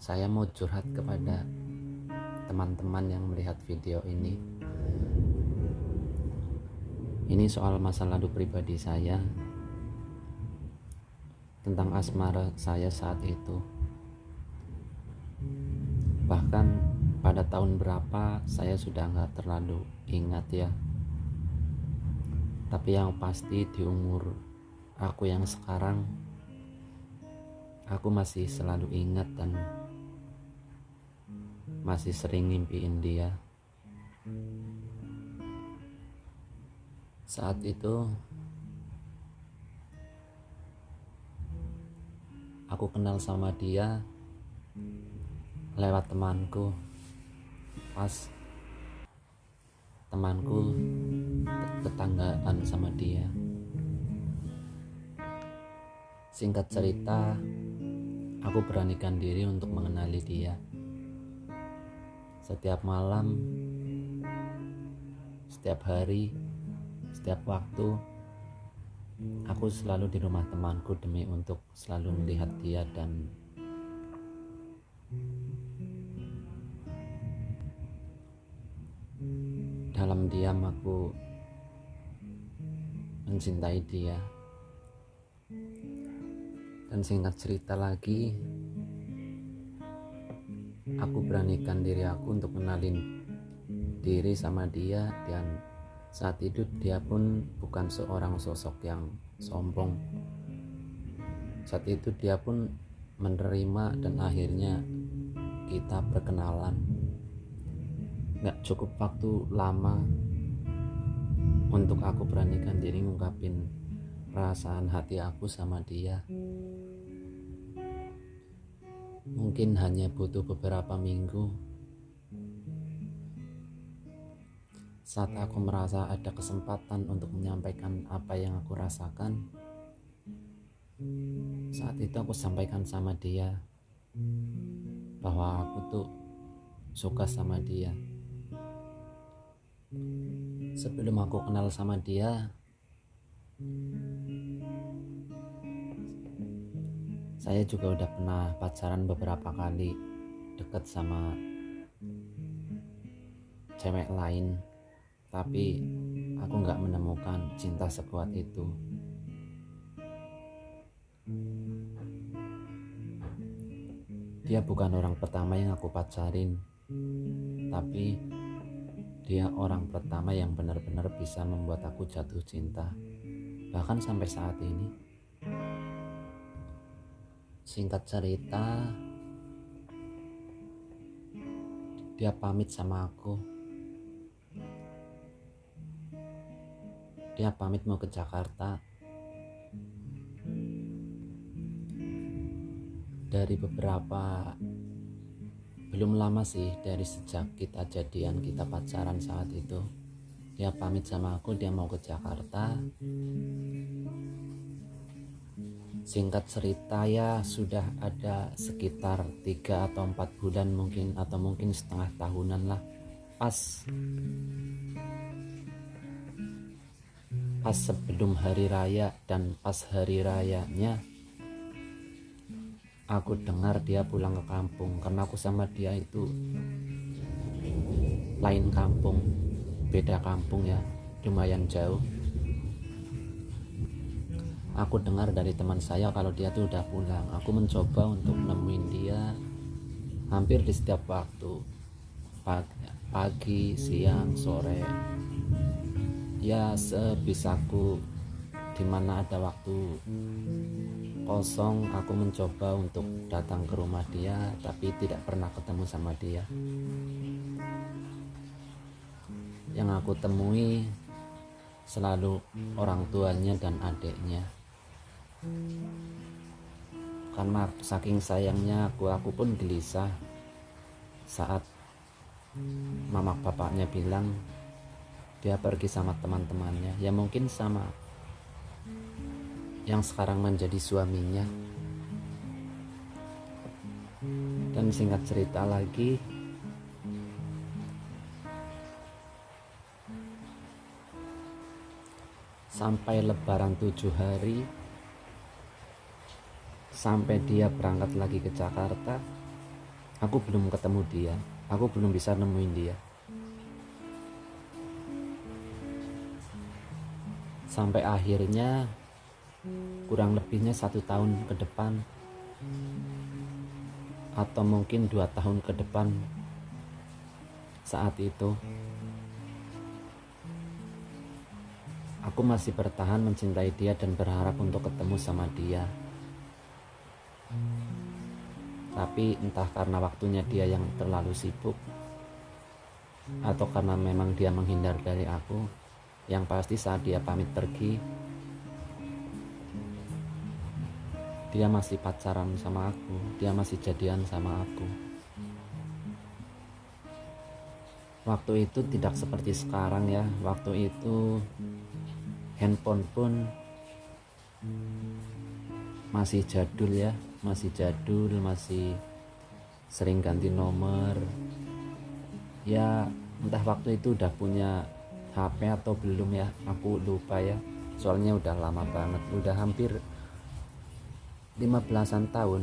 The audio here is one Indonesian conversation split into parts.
Saya mau curhat kepada teman-teman yang melihat video ini. Ini soal masa lalu pribadi saya, tentang asmara saya saat itu. Bahkan pada tahun berapa saya sudah gak terlalu ingat ya. Tapi yang pasti di umur aku yang sekarang, aku masih selalu ingat dan masih sering ngimpiin dia. Saat itu aku kenal sama dia lewat temanku. Pas temanku tetanggaan sama dia. Singkat cerita, aku beranikan diri untuk mengenali dia. Setiap malam, setiap hari, setiap waktu, aku selalu di rumah temanku demi untuk selalu melihat dia. Dan dalam diam aku mencintai dia. Dan singkat cerita lagi, aku beranikan diri aku untuk kenalin diri sama dia. Dan saat itu dia pun bukan seorang sosok yang sombong. Saat itu dia pun menerima dan akhirnya kita berkenalan. Gak cukup waktu lama untuk aku beranikan diri ngungkapin perasaan hati aku sama dia. Mungkin hanya butuh beberapa minggu. Saat aku merasa ada kesempatan untuk menyampaikan apa yang aku rasakan, saat itu aku sampaikan sama dia bahwa aku tuh suka sama dia. Sebelum aku kenal sama dia, saya juga udah pernah pacaran beberapa kali, deket sama cewek lain. Tapi aku gak menemukan cinta sekuat itu. Dia bukan orang pertama yang aku pacarin, tapi dia orang pertama yang benar-benar bisa membuat aku jatuh cinta. Bahkan sampai saat ini. Singkat cerita, dia pamit sama aku. Dia pamit mau ke Jakarta. Dari belum lama sih, dari sejak kita jadian, kita pacaran saat itu, dia pamit sama aku, dia mau ke Jakarta. Singkat cerita ya, sudah ada sekitar 3 atau 4 bulan mungkin, atau mungkin setengah tahunan lah. Pas sebelum hari raya dan pas hari rayanya, aku dengar dia pulang ke kampung. Karena aku sama dia itu lain kampung, beda kampung ya, lumayan jauh. Aku dengar dari teman saya kalau dia tuh udah pulang. Aku mencoba untuk nemuin dia hampir di setiap waktu, pagi, siang, sore. Ya sebisaku, dimana ada waktu kosong, aku mencoba untuk datang ke rumah dia, tapi tidak pernah ketemu sama dia. Yang aku temui selalu orang tuanya dan adiknya. Karena saking sayangnya aku pun gelisah saat mama bapaknya bilang dia pergi sama teman-temannya, ya mungkin sama yang sekarang menjadi suaminya. Dan singkat cerita lagi, sampai lebaran 7 hari, sampai dia berangkat lagi ke Jakarta, aku belum ketemu dia, aku belum bisa nemuin dia. Sampai akhirnya kurang lebihnya 1 tahun ke depan, atau mungkin 2 tahun ke depan, saat itu aku masih bertahan mencintai dia dan berharap untuk ketemu sama dia. Tapi entah karena waktunya dia yang terlalu sibuk, atau karena memang dia menghindar dari aku, yang pasti saat dia pamit pergi, dia masih pacaran sama aku, dia masih jadian sama aku. Waktu itu tidak seperti sekarang ya. Waktu itu handphone pun masih jadul ya, masih sering ganti nomor. Ya entah waktu itu udah punya HP atau belum ya, aku lupa ya. Soalnya udah lama banget, udah hampir 15-an tahun.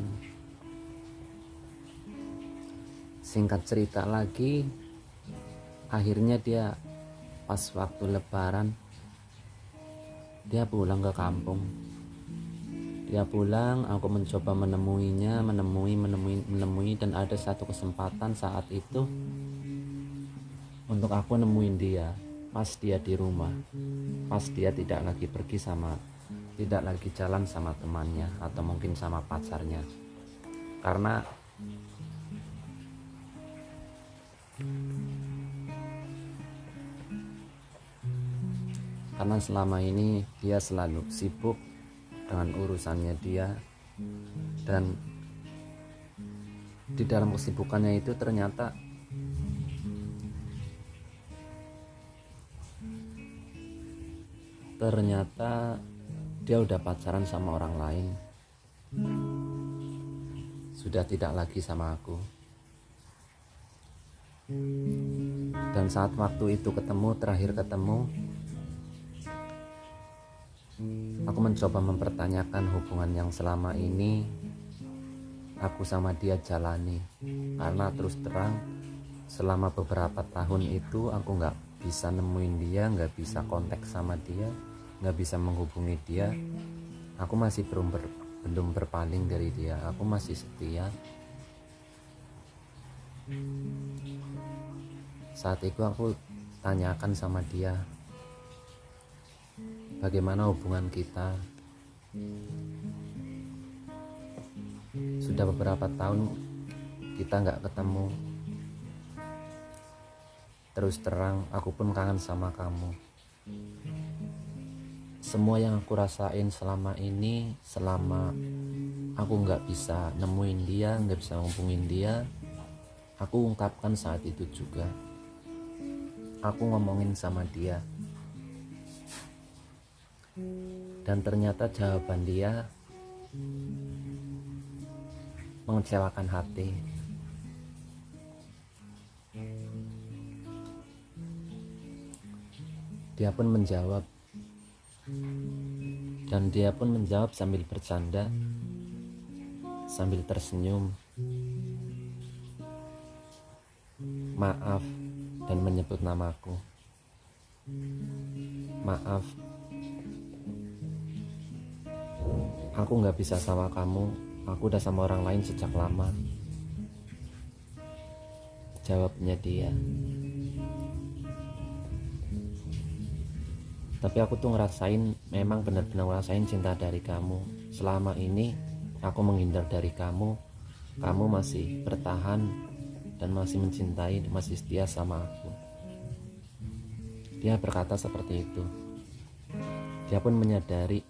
Singkat cerita lagi, akhirnya dia pas waktu lebaran dia pulang ke kampung. Dia pulang, aku mencoba menemuinya, menemui, dan ada satu kesempatan saat itu untuk aku nemuin dia pas dia di rumah, pas dia tidak lagi jalan sama temannya atau mungkin sama pacarnya. Karena selama ini dia selalu sibuk dengan urusannya dia, dan di dalam kesibukannya itu ternyata dia udah pacaran sama orang lain, sudah tidak lagi sama aku. Dan saat waktu itu terakhir ketemu, aku mencoba mempertanyakan hubungan yang selama ini aku sama dia jalani. Karena terus terang, selama beberapa tahun itu aku gak bisa nemuin dia, gak bisa kontak sama dia, gak bisa menghubungi dia. Aku masih belum berpaling dari dia, aku masih setia. Saat itu aku tanyakan sama dia, bagaimana hubungan kita? Sudah beberapa tahun kita gak ketemu. Terus terang, aku pun kangen sama kamu. Semua yang aku rasain selama ini, selama aku gak bisa nemuin dia, gak bisa ngubungin dia, aku ungkapkan saat itu juga. Aku ngomongin sama dia, dan ternyata jawaban dia mengecewakan hati. Dia pun menjawab, dan dia pun menjawab sambil bercanda, sambil tersenyum, maaf, dan menyebut namaku. Maaf, aku gak bisa sama kamu, aku udah sama orang lain sejak lama. Jawabnya dia. Tapi aku tuh memang benar-benar ngerasain cinta dari kamu. Selama ini aku menghindar dari kamu, kamu masih bertahan dan masih mencintai, masih setia sama aku. Dia berkata seperti itu. Dia pun menyadari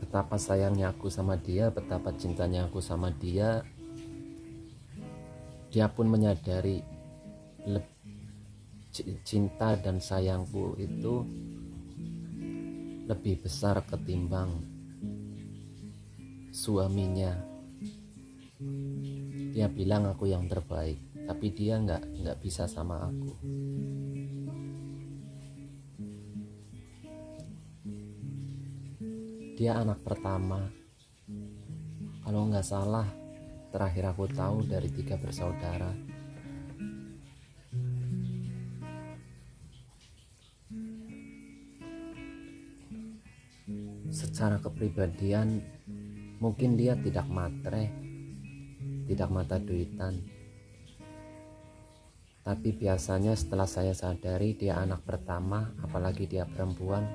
betapa sayangnya aku sama dia, betapa cintanya aku sama dia. Dia pun menyadari cinta dan sayangku itu lebih besar ketimbang suaminya. Dia bilang aku yang terbaik, tapi dia nggak bisa sama aku. Dia anak pertama, kalau nggak salah terakhir aku tahu dari 3 bersaudara. Secara kepribadian mungkin dia tidak matre, tidak mata duitan. Tapi biasanya setelah saya sadari dia anak pertama, apalagi dia perempuan,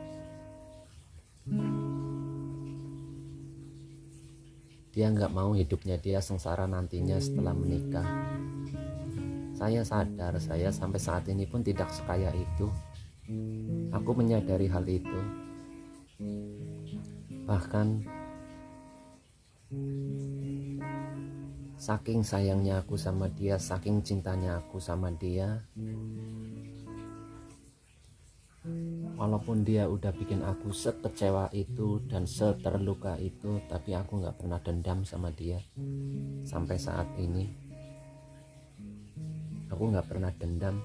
dia nggak mau hidupnya dia sengsara nantinya setelah menikah. Saya sadar saya sampai saat ini pun tidak sekaya itu. Aku menyadari hal itu. Bahkan saking sayangnya aku sama dia, saking cintanya aku sama dia, walaupun dia udah bikin aku sekecewa itu dan seterluka itu, tapi aku gak pernah dendam sama dia. Sampai saat ini aku gak pernah dendam.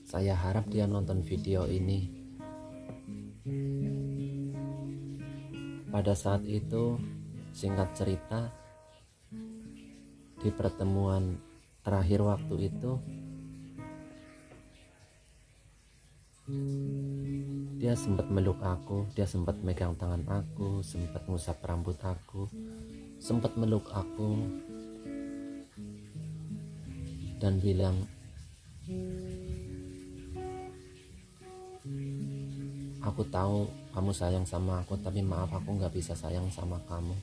Saya harap dia nonton video ini. Pada saat itu, singkat cerita, di pertemuan terakhir waktu itu, dia sempat meluk aku, dia sempat megang tangan aku, sempat ngusap rambut aku, sempat meluk aku dan bilang, "Aku tahu kamu sayang sama aku, tapi maaf aku gak bisa sayang sama kamu."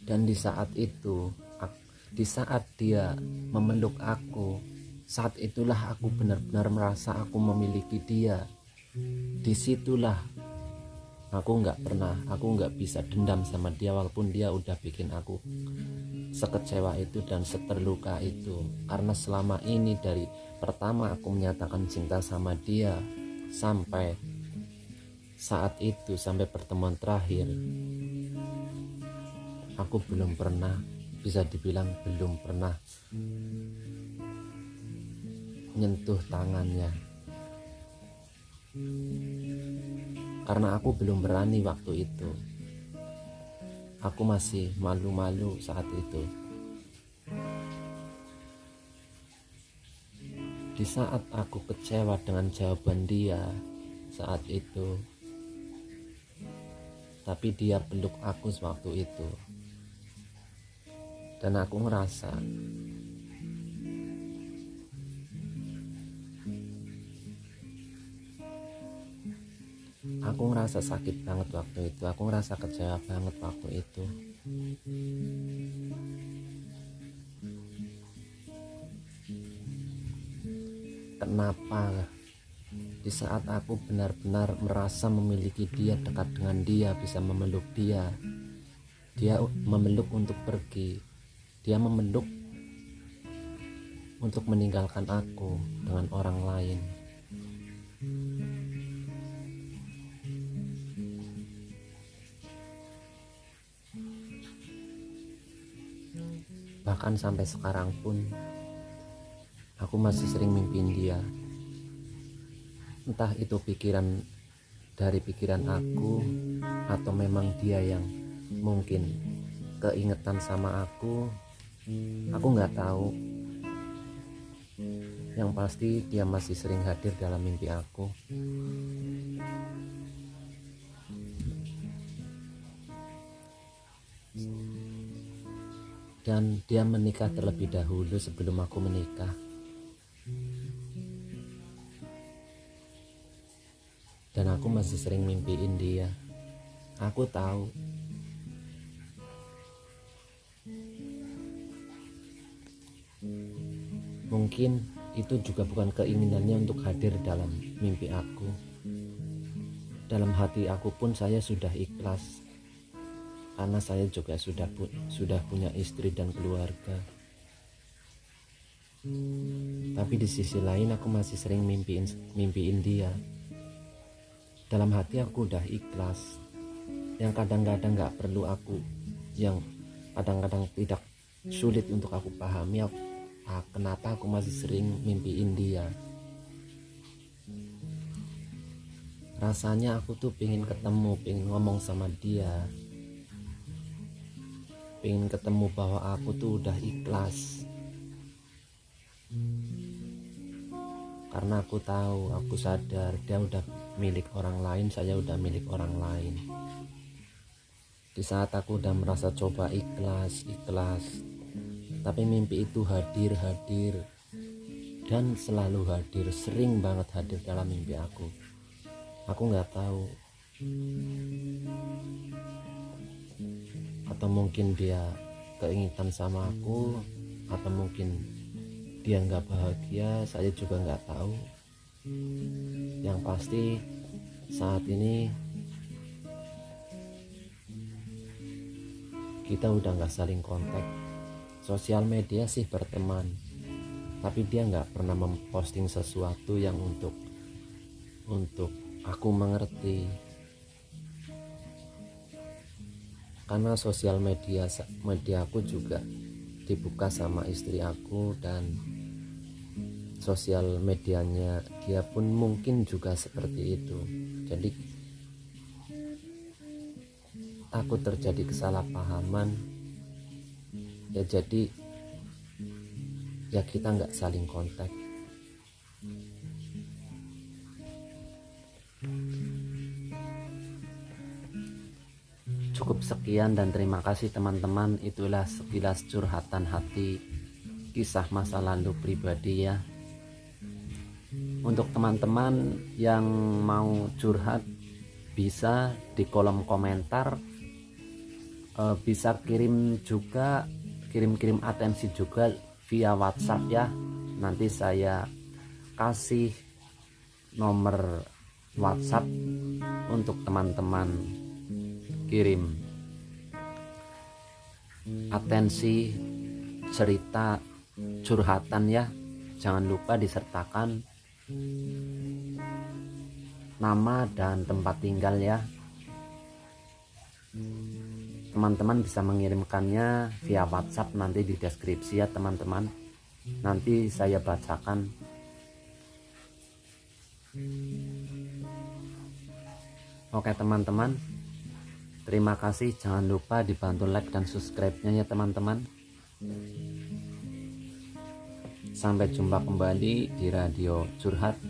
Dan di saat itu, di saat dia memeluk aku, saat itulah aku benar-benar merasa aku memiliki dia. Disitulah aku gak bisa dendam sama dia, walaupun dia udah bikin aku sekecewa itu dan seterluka itu. Karena selama ini dari pertama aku menyatakan cinta sama dia sampai saat itu, sampai pertemuan terakhir, aku belum pernah, bisa dibilang belum pernah menyentuh tangannya. Karena aku belum berani waktu itu. Aku masih malu-malu saat itu. Di saat aku kecewa dengan jawaban dia saat itu, tapi dia peluk aku waktu itu, dan aku ngerasa sakit banget waktu itu. Aku ngerasa kecewa banget waktu itu. Kenapa di saat aku benar-benar merasa memiliki dia, dekat dengan dia, bisa memeluk dia, dia memeluk untuk pergi, dia memeluk untuk meninggalkan aku dengan orang lain. Bahkan sampai sekarang pun aku masih sering mimpiin dia. Entah itu dari pikiran aku, atau memang dia yang mungkin keingetan sama aku nggak tahu. Yang pasti dia masih sering hadir dalam mimpi aku. Dan dia menikah terlebih dahulu sebelum aku menikah. Dan aku masih sering mimpiin dia. Aku tahu mungkin itu juga bukan keinginannya untuk hadir dalam mimpi aku. Dalam hati aku pun saya sudah ikhlas, karena saya juga sudah punya istri dan keluarga. Tapi di sisi lain aku masih sering mimpiin dia. Dalam hati aku udah ikhlas, yang kadang-kadang gak perlu aku, yang kadang-kadang tidak sulit untuk aku pahami, kenapa aku masih sering mimpiin dia. Rasanya aku tuh pengen ketemu, pengen ngomong sama dia, pengen ketemu bahwa aku tuh udah ikhlas. Karena aku tahu, aku sadar dia udah milik orang lain, saya udah milik orang lain. Di saat aku udah merasa coba ikhlas, tapi mimpi itu hadir, dan selalu hadir, sering banget hadir dalam mimpi aku. Aku nggak tahu, atau mungkin dia keinginan sama aku, atau mungkin dia nggak bahagia, saya juga nggak tahu. Yang pasti saat ini kita udah nggak saling kontak. Sosial media sih berteman, tapi dia nggak pernah memposting sesuatu yang untuk aku mengerti. Karena sosial media aku juga dibuka sama istri aku, dan sosial medianya dia pun mungkin juga seperti itu. Jadi takut terjadi kesalahpahaman ya, jadi ya kita nggak saling kontak. Cukup sekian dan terima kasih teman-teman. Itulah sekilas curhatan hati, kisah masa lalu pribadi ya. Untuk teman-teman yang mau curhat bisa di kolom komentar, bisa kirim atensi juga via WhatsApp ya. Nanti saya kasih nomor WhatsApp untuk teman-teman kirim atensi cerita curhatan ya. Jangan lupa disertakan nama dan tempat tinggal ya. Teman-teman bisa mengirimkannya via WhatsApp nanti di deskripsi ya teman-teman. Nanti saya bacakan. Oke teman-teman, terima kasih. Jangan lupa dibantu like dan subscribe-nya ya teman-teman. Sampai jumpa kembali di Radio Curhat.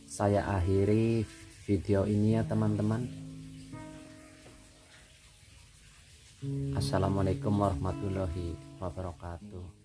Saya akhiri video ini ya teman-teman. Assalamualaikum warahmatullahi wabarakatuh.